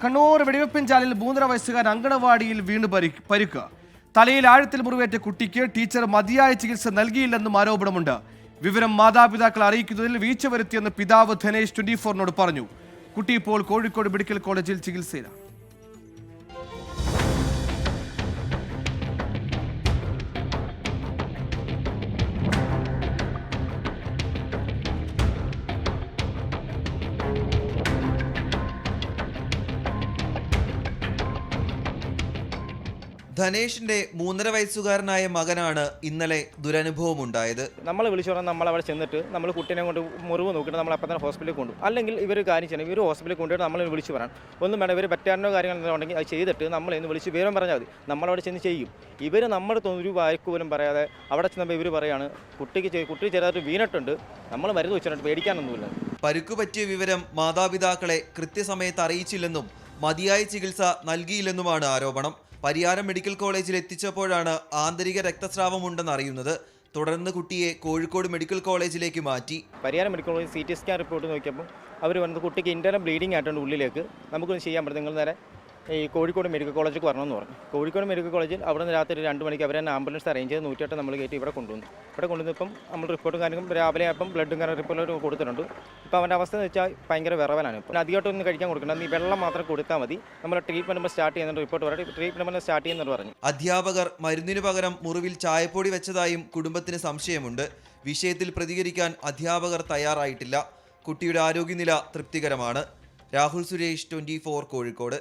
കണ്ണൂർ വെടിവെപ്പിൻചാലിൽ 3.5 വയസ്സുകാരൻ അങ്കണവാടിയിൽ വീണ് പരിക്ക്. തലയിൽ ആഴത്തിൽ മുറിവേറ്റ കുട്ടിക്ക് ടീച്ചർ മതിയായ ചികിത്സ നൽകിയില്ലെന്നും ആരോപണമുണ്ട്. വിവരം മാതാപിതാക്കളെ അറിയിക്കുന്നതിൽ വീഴ്ച വരുത്തിയെന്ന് പിതാവ് ധനേഷ് 24-നോട് പറഞ്ഞു. കുട്ടി ഇപ്പോൾ കോഴിക്കോട് മെഡിക്കൽ കോളേജിൽ ചികിത്സയിലാണ്. ധനേഷിന്റെ 3.5 വയസ്സുകാരനായ മകനാണ് ഇന്നലെ ദുരനുഭവമുണ്ടായത്. നമ്മൾ വിളിച്ചു പറഞ്ഞാൽ നമ്മൾ അവിടെ ചെന്നിട്ട് നമ്മൾ കുട്ടീനെ കൊണ്ട് മുറിവ് നോക്കിയിട്ട് നമ്മൾ അപ്പം തന്നെ ഹോസ്പിറ്റലിൽ കൊണ്ടുപോകും. അല്ലെങ്കിൽ ഇവർ കാര്യം ചെയ്യണം, ഇവർ ഹോസ്പിറ്റലിൽ കൊണ്ടുപോയിട്ട് നമ്മൾ വിളിച്ച് പറയാം. ഒന്നും വേണം, ഇവർ പറ്റാനോ കാര്യങ്ങൾ ഉണ്ടെങ്കിൽ അത് ചെയ്തിട്ട് നമ്മൾ ഇന്ന് വിളിച്ച് വിവരം പറഞ്ഞാൽ മതി. നമ്മളവിടെ ചെന്ന് ചെയ്യും. ഇവർ നമ്മുടെ ഒരു വായ്ക്ക് പോലും പറയാതെ അവിടെ ചെന്നപ്പോൾ ഇവർ പറയാണ് കുട്ടി ചെറുതായിട്ട് വീണിട്ടുണ്ട്, നമ്മൾ മരുന്ന് വെച്ചിട്ട് പേടിക്കാനൊന്നുമില്ല. പരുക്കു പറ്റിയ വിവരം മാതാപിതാക്കളെ കൃത്യസമയത്ത് അറിയിച്ചില്ലെന്നും മതിയായ ചികിത്സ നൽകിയില്ലെന്നുമാണ് ആരോപണം. പരിയാരം മെഡിക്കൽ കോളേജിൽ എത്തിച്ചപ്പോഴാണ് ആന്തരിക രക്തസ്രാവമുണ്ടെന്ന് അറിയുന്നത്. തുടർന്ന് കുട്ടിയെ കോഴിക്കോട് മെഡിക്കൽ കോളേജിലേക്ക് മാറ്റി. Pariyaram medical college CT scan report നോക്കിയപ്പോൾ അവർ പറഞ്ഞത് കുട്ടിക്ക് ഇന്റർനൽ ബ്ലീഡിംഗ് ആയിട്ടുണ്ട് ഉള്ളിലേക്ക്. നമുക്കൊന്നും ചെയ്യാൻ പറ്റും, നിങ്ങൾ നേരെ ഈ കോഴിക്കോട് മെഡിക്കൽ കോളേജിൽ വരണമെന്ന് പറഞ്ഞു. കോഴിക്കോട് മെഡിക്കൽ കോളേജിൽ അവിടെ നിന്ന് രാത്രി 2 മണിക്ക് അവർ തന്നെ ആംബുലൻസ് അറേഞ്ച് ചെയ്ത് 108 നമ്മൾ കയറ്റി ഇവിടെ കൊണ്ടുവന്നു. ഇവിടെ കൊണ്ടുവന്നപ്പം നമ്മൾ റിപ്പോർട്ടും കാര്യങ്ങളും രാവിലെ ആയപ്പം ബ്ലഡും കാരണം റിപ്പോർട്ട് കൊടുത്തിട്ടുണ്ട്. ഇപ്പോൾ അവൻ്റെ അവസ്ഥ എന്ന് വെച്ചാൽ ഭയങ്കര വിറവലാണ്. ഇപ്പോൾ അധികമായിട്ടൊന്നും കഴിക്കാൻ കൊടുക്കണം, ഈ വെള്ളം മാത്രം കൊടുത്താൽ മതി. നമ്മൾ ട്രീറ്റ്മെൻറ്റ് സ്റ്റാർട്ട് ചെയ്യുന്നുണ്ട്, റിപ്പോർട്ട് പറയും ട്രീറ്റ്മെൻറ്റ് സ്റ്റാർട്ട് ചെയ്യുന്നുണ്ട് പറഞ്ഞു. അധ്യാപകർ മരുന്നിനു പകരം മുറിവിൽ ചായപ്പൊടി വെച്ചതായും കുടുംബത്തിന് സംശയമുണ്ട്. വിഷയത്തിൽ പ്രതികരിക്കാൻ അധ്യാപകർ തയ്യാറായിട്ടില്ല. കുട്ടിയുടെ ആരോഗ്യനില തൃപ്തികരമാണ്. രാഹുൽ സുരേഷ്, 24 കോഴിക്കോട്.